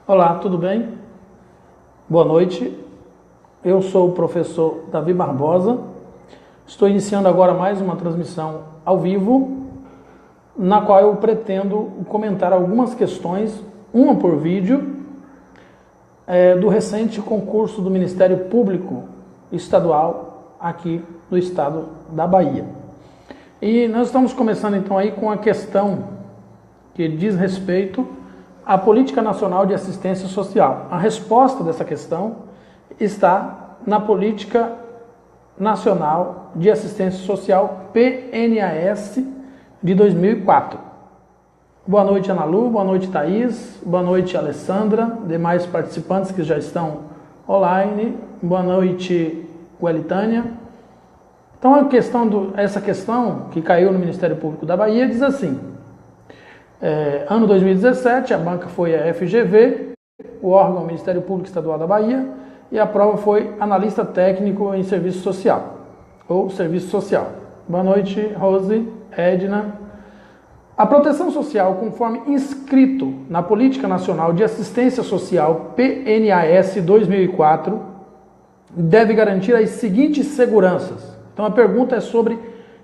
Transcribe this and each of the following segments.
Olá, tudo bem? Boa noite. Eu sou o professor Davi Barbosa. Estou iniciando agora mais uma transmissão ao vivo, na qual eu pretendo comentar algumas questões, uma por vídeo, do recente concurso do Ministério Público Estadual aqui do estado da Bahia. E nós estamos começando então aí com a questão que diz respeito à Política Nacional de Assistência Social. A resposta dessa questão está na Política Nacional de Assistência Social, PNAS, de 2004. Boa noite, Ana Lu, boa noite, Thaís, boa noite, Alessandra, demais participantes que já estão online, boa noite, Welitânia. Então, essa questão que caiu no Ministério Público da Bahia diz assim: ano 2017, a banca foi a FGV, o órgão Ministério Público Estadual da Bahia, e a prova foi analista técnico em serviço social, ou serviço social. Boa noite, Rose, Edna. A proteção social, conforme inscrito na Política Nacional de Assistência Social, PNAS 2004, deve garantir as seguintes seguranças. Então a pergunta é sobre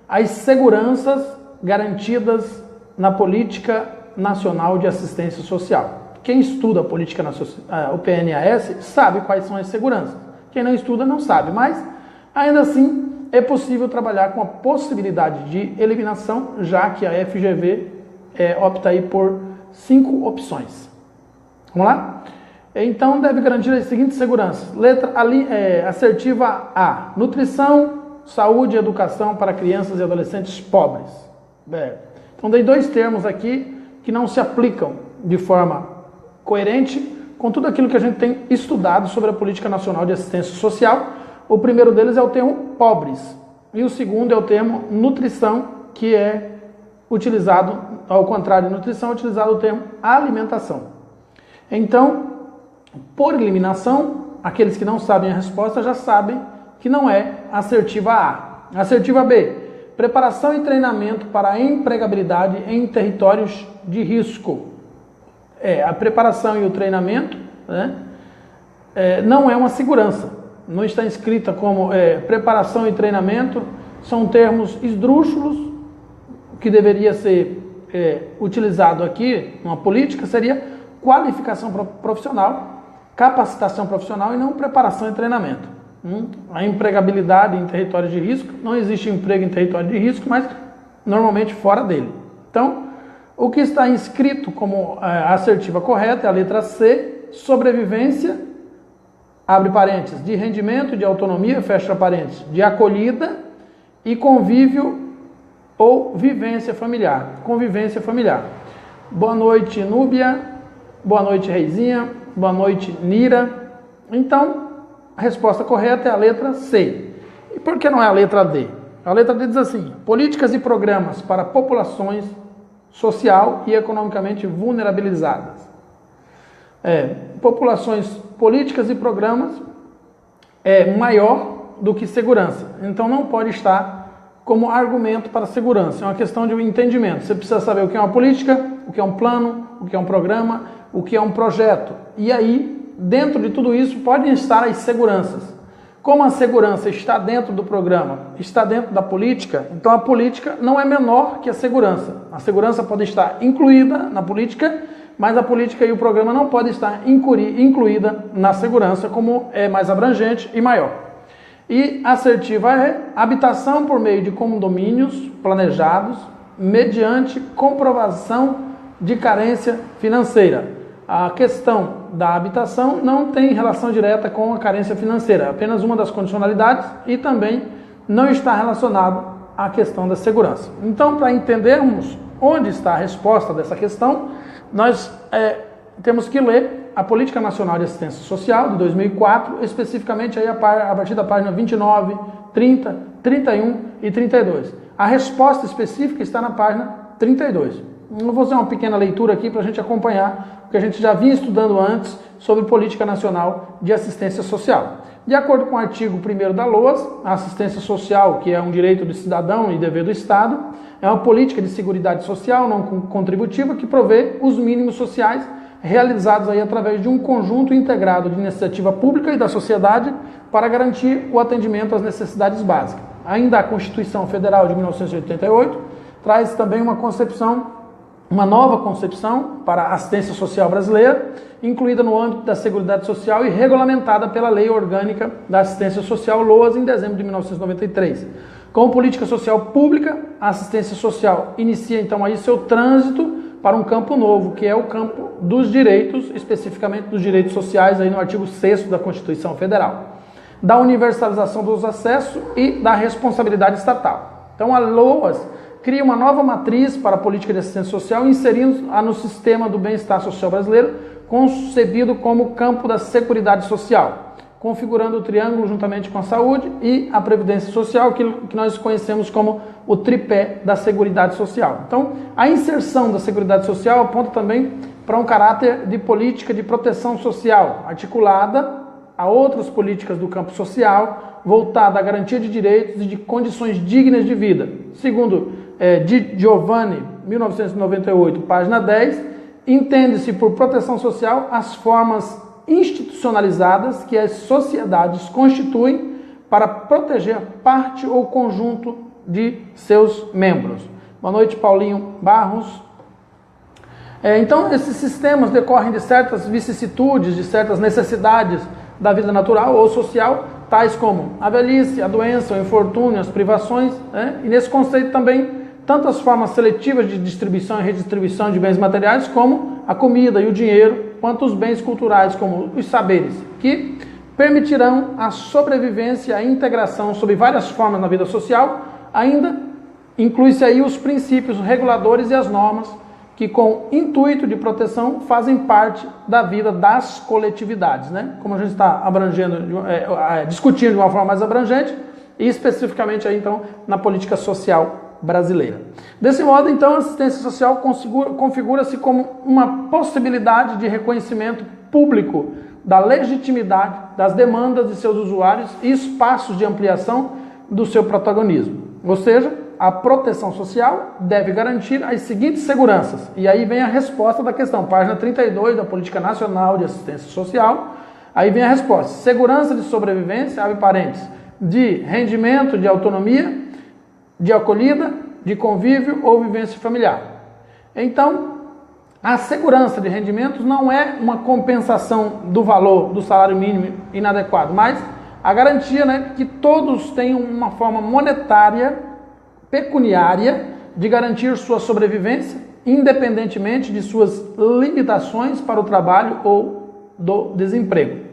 as seguranças garantidas na Política Nacional de Assistência Social. Quem estuda a Política Nacional, o PNAS, sabe quais são as seguranças. Quem não estuda não sabe, mas ainda assim é possível trabalhar com a possibilidade de eliminação, já que a FGV opta aí por 5 opções. Vamos lá? Então, deve garantir as seguintes seguranças. Letra assertiva A: nutrição, saúde e educação para crianças e adolescentes pobres. Então, dei 2 termos aqui que não se aplicam de forma coerente com tudo aquilo que a gente tem estudado sobre a Política Nacional de Assistência Social. O primeiro deles é o termo pobres, e o segundo é o termo nutrição, que é utilizado, ao contrário de nutrição, é utilizado o termo alimentação. Então, por eliminação, aqueles que não sabem a resposta já sabem que não é assertiva A. Assertiva B: preparação e treinamento para a empregabilidade em territórios de risco. A preparação e o treinamento, não é uma segurança. Não está escrita como preparação e treinamento, são termos esdrúxulos. O que deveria ser utilizado aqui, numa política, seria qualificação profissional, capacitação profissional e não preparação e treinamento. A empregabilidade em território de risco, não existe emprego em território de risco, mas normalmente fora dele. Então, o que está inscrito como assertiva correta é a letra C: sobrevivência, abre parênteses, de rendimento, de autonomia, fecha parênteses, de acolhida e convívio ou vivência familiar. Convivência familiar. Boa noite, Núbia. Boa noite, Reizinha. Boa noite, Nira. Então, a resposta correta é a letra C. E por que não é a letra D? A letra D diz assim: políticas e programas para populações social e economicamente vulnerabilizadas. Populações, políticas e programas é maior do que segurança. Então não pode estar como argumento para segurança. É uma questão de entendimento. Você precisa saber o que é uma política, o que é um plano, o que é um programa, o que é um projeto. E aí, dentro de tudo isso, podem estar as seguranças. Como a segurança está dentro do programa, está dentro da política, então a política não é menor que a segurança. A segurança pode estar incluída na política, mas a política e o programa não podem estar incluída na segurança, como é mais abrangente e maior. E assertiva é habitação por meio de condomínios planejados, mediante comprovação de carência financeira. A questão da habitação não tem relação direta com a carência financeira, é apenas uma das condicionalidades e também não está relacionado à questão da segurança. Então, para entendermos onde está a resposta dessa questão, nós temos que ler a Política Nacional de Assistência Social de 2004, especificamente aí a partir da página 29, 30, 31 e 32. A resposta específica está na página 32. Eu vou fazer uma pequena leitura aqui para a gente acompanhar o que a gente já vinha estudando antes sobre Política Nacional de Assistência Social. De acordo com o artigo 1º da LOAS, a assistência social, que é um direito do cidadão e dever do Estado, é uma política de seguridade social não contributiva que provê os mínimos sociais realizados aí através de um conjunto integrado de iniciativa pública e da sociedade para garantir o atendimento às necessidades básicas. Ainda a Constituição Federal de 1988 traz também uma nova concepção para a assistência social brasileira, incluída no âmbito da Seguridade Social e regulamentada pela Lei Orgânica da Assistência Social, LOAS, em dezembro de 1993. Como política social pública, a assistência social inicia então aí seu trânsito para um campo novo, que é o campo dos direitos, especificamente dos direitos sociais, aí no artigo 6º da Constituição Federal, da universalização dos acessos e da responsabilidade estatal. Então a LOAS cria uma nova matriz para a política de assistência social, inserindo-a no sistema do bem-estar social brasileiro, concebido como campo da Seguridade Social, configurando o triângulo juntamente com a saúde e a previdência social, que nós conhecemos como o tripé da Seguridade Social. Então, a inserção da Seguridade Social aponta também para um caráter de política de proteção social, articulada a outras políticas do campo social, voltada à garantia de direitos e de condições dignas de vida. Segundo Di Giovanni, 1998, página 10, entende-se por proteção social as formas institucionalizadas que as sociedades constituem para proteger parte ou conjunto de seus membros. Boa noite, Paulinho Barros. Então, esses sistemas decorrem de certas vicissitudes, de certas necessidades da vida natural ou social, tais como a velhice, a doença, o infortúnio, as privações, e nesse conceito também tanto as formas seletivas de distribuição e redistribuição de bens materiais, como a comida e o dinheiro, quanto os bens culturais, como os saberes, que permitirão a sobrevivência e a integração sob várias formas na vida social. Ainda inclui-se aí os princípios reguladores e as normas que, com intuito de proteção, fazem parte da vida das coletividades, Como a gente está discutindo de uma forma mais abrangente, e especificamente aí, então, na política social brasileira. Desse modo, então, a assistência social configura-se como uma possibilidade de reconhecimento público da legitimidade das demandas de seus usuários e espaços de ampliação do seu protagonismo. Ou seja, a proteção social deve garantir as seguintes seguranças. E aí vem a resposta da questão, página 32 da Política Nacional de Assistência Social. Aí vem a resposta: segurança de sobrevivência, abre parênteses, de rendimento, de autonomia, de acolhida, de convívio ou vivência familiar. Então, a segurança de rendimentos não é uma compensação do valor do salário mínimo inadequado, mas a garantia que todos tenham uma forma monetária, pecuniária, de garantir sua sobrevivência, independentemente de suas limitações para o trabalho ou do desemprego.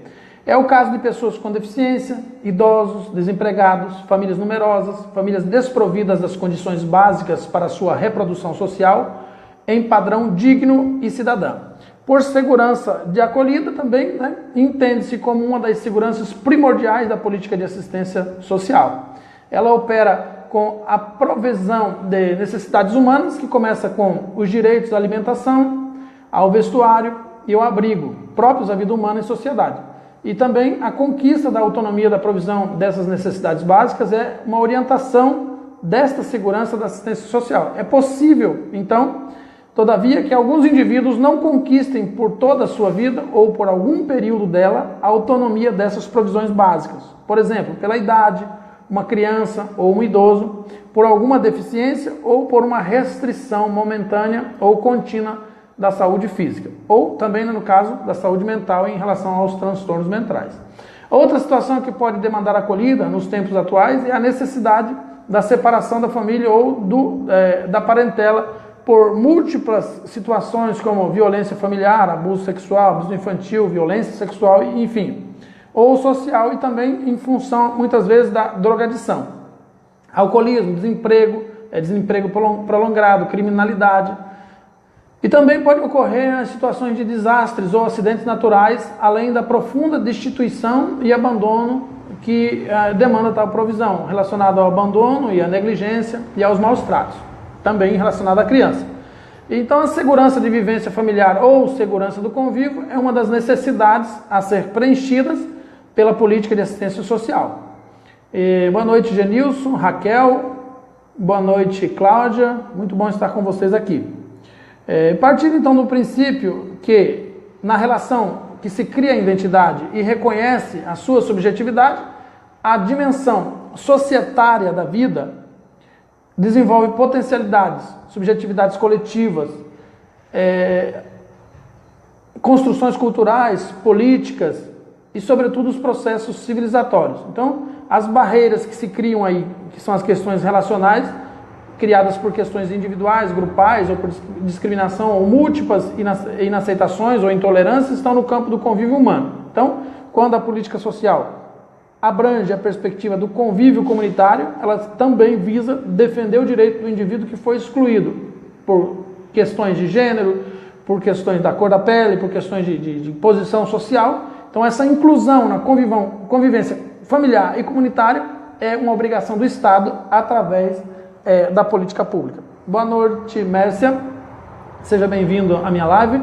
É o caso de pessoas com deficiência, idosos, desempregados, famílias numerosas, famílias desprovidas das condições básicas para sua reprodução social em padrão digno e cidadão. Por segurança de acolhida também, entende-se como uma das seguranças primordiais da política de assistência social. Ela opera com a provisão de necessidades humanas, que começa com os direitos à alimentação, ao vestuário e ao abrigo, próprios à vida humana e sociedade. E também a conquista da autonomia da provisão dessas necessidades básicas é uma orientação desta segurança da assistência social. É possível, então, todavia, que alguns indivíduos não conquistem por toda a sua vida ou por algum período dela a autonomia dessas provisões básicas. Por exemplo, pela idade, uma criança ou um idoso, por alguma deficiência ou por uma restrição momentânea ou contínua da saúde física, ou também no caso da saúde mental em relação aos transtornos mentais. Outra situação que pode demandar acolhida nos tempos atuais é a necessidade da separação da família ou da parentela por múltiplas situações como violência familiar, abuso sexual, abuso infantil, violência sexual, enfim, ou social, e também em função, muitas vezes, da drogadição. Alcoolismo, desemprego prolongado, criminalidade. E também pode ocorrer as situações de desastres ou acidentes naturais, além da profunda destituição e abandono que demanda tal provisão, relacionado ao abandono e à negligência e aos maus tratos, também relacionado à criança. Então, a segurança de vivência familiar ou segurança do convívio é uma das necessidades a ser preenchidas pela política de assistência social. Boa noite, Genilson, Raquel, boa noite, Cláudia, muito bom estar com vocês aqui. Partindo então do princípio que na relação que se cria a identidade e reconhece a sua subjetividade, a dimensão societária da vida desenvolve potencialidades, subjetividades coletivas, construções culturais, políticas e, sobretudo, os processos civilizatórios. Então, as barreiras que se criam aí, que são as questões relacionais, criadas por questões individuais, grupais, ou por discriminação, ou múltiplas inaceitações ou intolerâncias, estão no campo do convívio humano. Então, quando a política social abrange a perspectiva do convívio comunitário, ela também visa defender o direito do indivíduo que foi excluído por questões de gênero, por questões da cor da pele, por questões de posição social. Então, essa inclusão na convivência familiar e comunitária é uma obrigação do Estado através da política pública. Boa noite, Mércia. Seja bem-vindo à minha live.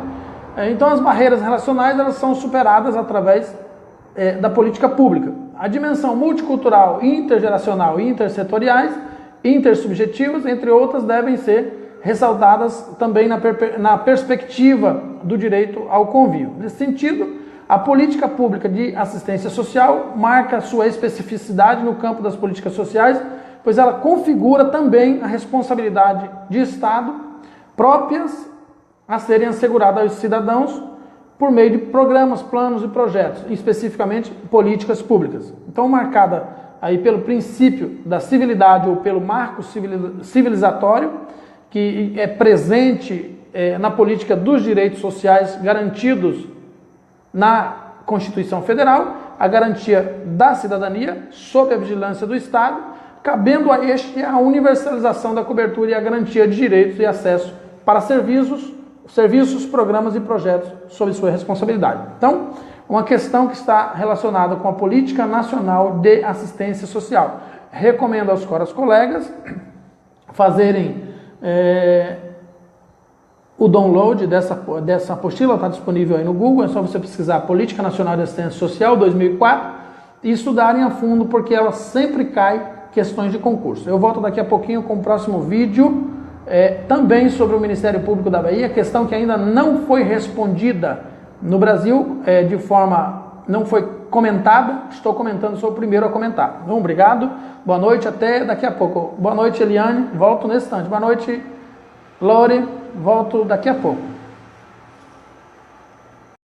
Então, as barreiras relacionais elas são superadas através da política pública. A dimensão multicultural, intergeracional e intersetoriais, intersubjetivas, entre outras, devem ser ressaltadas também na perspectiva do direito ao convívio. Nesse sentido, a política pública de assistência social marca sua especificidade no campo das políticas sociais, pois ela configura também a responsabilidade de Estado próprias a serem asseguradas aos cidadãos por meio de programas, planos e projetos, especificamente políticas públicas. Então, marcada aí pelo princípio da civilidade ou pelo marco civilizatório, que é presente na política dos direitos sociais garantidos na Constituição Federal, a garantia da cidadania sob a vigilância do Estado, cabendo a este a universalização da cobertura e a garantia de direitos e acesso para serviços, programas e projetos sob sua responsabilidade. Então, uma questão que está relacionada com a Política Nacional de Assistência Social. Recomendo aos colegas fazerem o download dessa apostila, está disponível aí no Google, é só você pesquisar Política Nacional de Assistência Social 2004 e estudarem a fundo, porque ela sempre cai questões de concurso. Eu volto daqui a pouquinho com o próximo vídeo, também sobre o Ministério Público da Bahia, questão que ainda não foi respondida no Brasil, não foi comentada, estou comentando, sou o primeiro a comentar. Então, obrigado, boa noite, até daqui a pouco. Boa noite, Eliane, volto nesse instante. Boa noite, Lore, volto daqui a pouco.